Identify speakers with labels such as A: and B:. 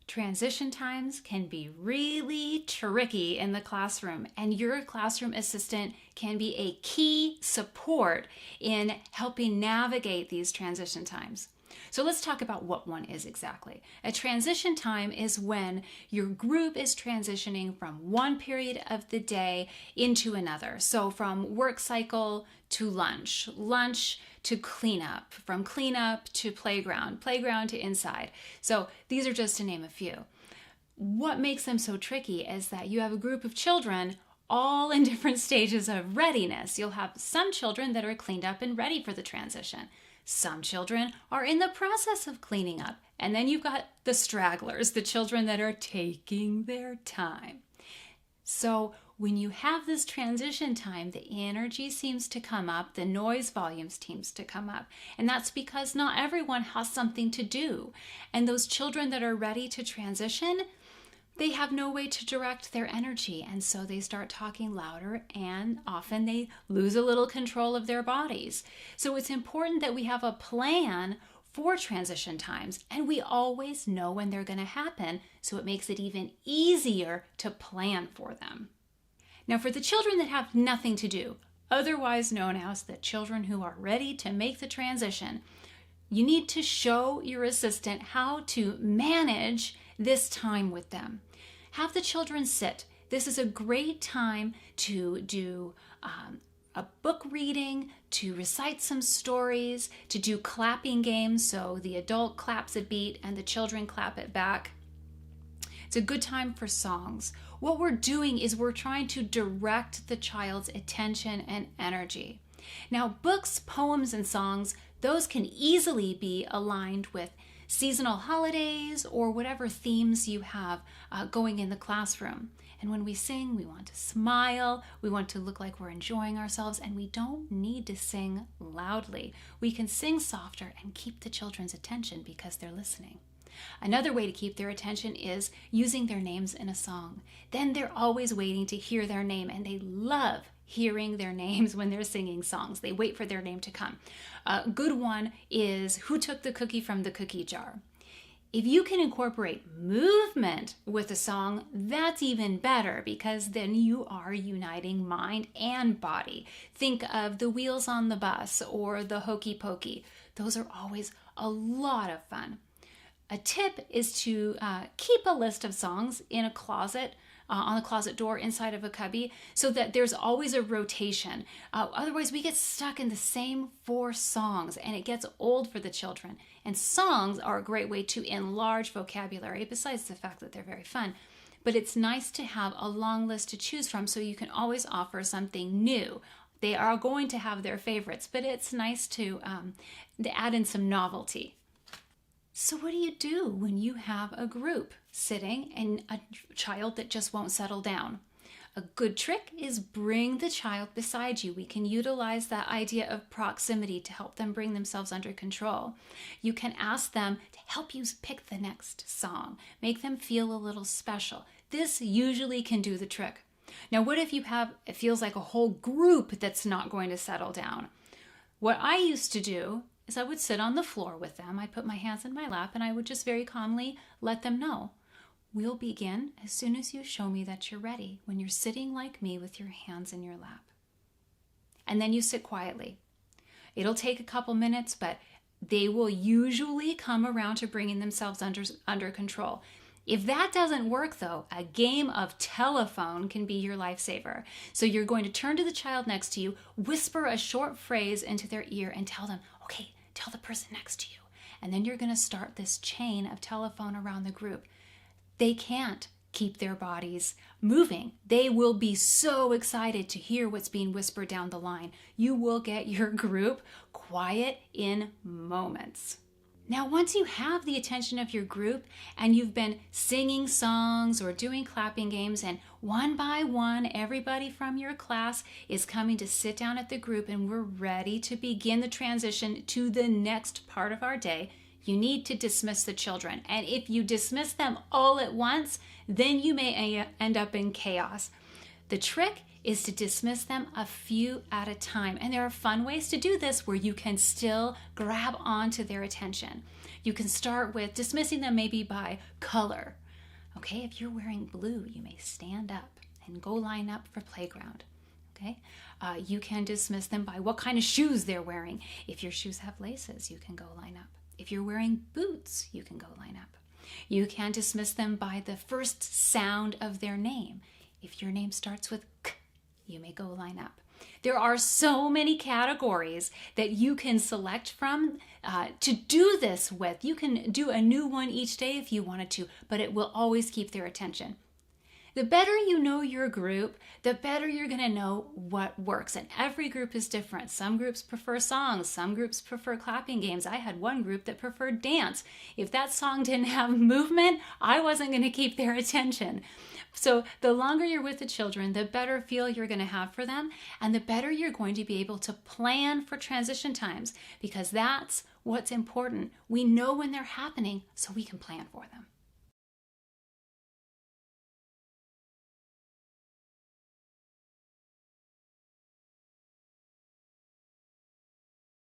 A: Transition times can be really tricky in the classroom, and your classroom assistant can be a key support in helping navigate these transition times. So let's talk about what one is exactly. A transition time is when your group is transitioning from one period of the day into another. So from work cycle to lunch, lunch to cleanup, from cleanup to playground, playground to inside. So these are just to name a few. What makes them so tricky is that you have a group of children all in different stages of readiness. You'll have some children that are cleaned up and ready for the transition. Some children are in the process of cleaning up. And then you've got the stragglers, the children that are taking their time. So when you have this transition time, the energy seems to come up, the noise volume seems to come up. And that's because not everyone has something to do. And those children that are ready to transition, they have no way to direct their energy, and so they start talking louder, and often they lose a little control of their bodies. So it's important that we have a plan for transition times, and we always know when they're going to happen, so it makes it even easier to plan for them. Now, for the children that have nothing to do, otherwise known as the children who are ready to make the transition, you need to show your assistant how to manage this time with them. Have the children sit. This is a great time to do a book reading, to recite some stories, to do clapping games. So the adult claps a beat and the children clap it back. It's a good time for songs. What we're doing is we're trying to direct the child's attention and energy. Now, books, poems, and songs, those can easily be aligned with seasonal holidays or whatever themes you have going in the classroom. And when we sing, we want to smile, we want to look like we're enjoying ourselves, and we don't need to sing loudly. We can sing softer and keep the children's attention because they're listening. Another way to keep their attention is using their names in a song. Then they're always waiting to hear their name, and they love hearing their names when they're singing songs. They wait for their name to come. A good one is Who Took the Cookie from the Cookie Jar? If you can incorporate movement with a song, that's even better because then you are uniting mind and body. Think of the Wheels on the Bus or the Hokey Pokey. Those are always a lot of fun. A tip is to keep a list of songs in a closet, on the closet door inside of a cubby, so that there's always a rotation. Otherwise, we get stuck in the same 4 songs and it gets old for the children. And songs are a great way to enlarge vocabulary, besides the fact that they're very fun. But it's nice to have a long list to choose from so you can always offer something new. They are going to have their favorites, but it's nice to add in some novelty. So what do you do when you have a group sitting and a child that just won't settle down? A good trick is bring the child beside you. We can utilize that idea of proximity to help them bring themselves under control. You can ask them to help you pick the next song, make them feel a little special. This usually can do the trick. Now, what if it feels like a whole group that's not going to settle down? What I used to do is I would sit on the floor with them. I put my hands in my lap and I would just very calmly let them know. We'll begin as soon as you show me that you're ready, when you're sitting like me with your hands in your lap. And then you sit quietly. It'll take a couple minutes, but they will usually come around to bringing themselves under control. If that doesn't work though, a game of telephone can be your lifesaver. So you're going to turn to the child next to you, whisper a short phrase into their ear and tell them, okay, tell the person next to you. And then you're going to start this chain of telephone around the group. They can't keep their bodies moving. They will be so excited to hear what's being whispered down the line. You will get your group quiet in moments. Now, once you have the attention of your group and you've been singing songs or doing clapping games, and one by one, everybody from your class is coming to sit down at the group and we're ready to begin the transition to the next part of our day, you need to dismiss the children. And if you dismiss them all at once, then you may end up in chaos. The trick is to dismiss them a few at a time. And there are fun ways to do this where you can still grab onto their attention. You can start with dismissing them maybe by color. Okay, if you're wearing blue, you may stand up and go line up for playground. Okay, you can dismiss them by what kind of shoes they're wearing. If your shoes have laces, you can go line up. If you're wearing boots, you can go line up. You can dismiss them by the first sound of their name. If your name starts with K, you may go line up. There are so many categories that you can select from to do this with. You can do a new one each day if you wanted to, but it will always keep their attention. The better you know your group, the better you're going to know what works. And every group is different. Some groups prefer songs. Some groups prefer clapping games. I had one group that preferred dance. If that song didn't have movement, I wasn't going to keep their attention. So the longer you're with the children, the better feel you're going to have for them, and the better you're going to be able to plan for transition times, because that's what's important. We know when they're happening, so we can plan for them.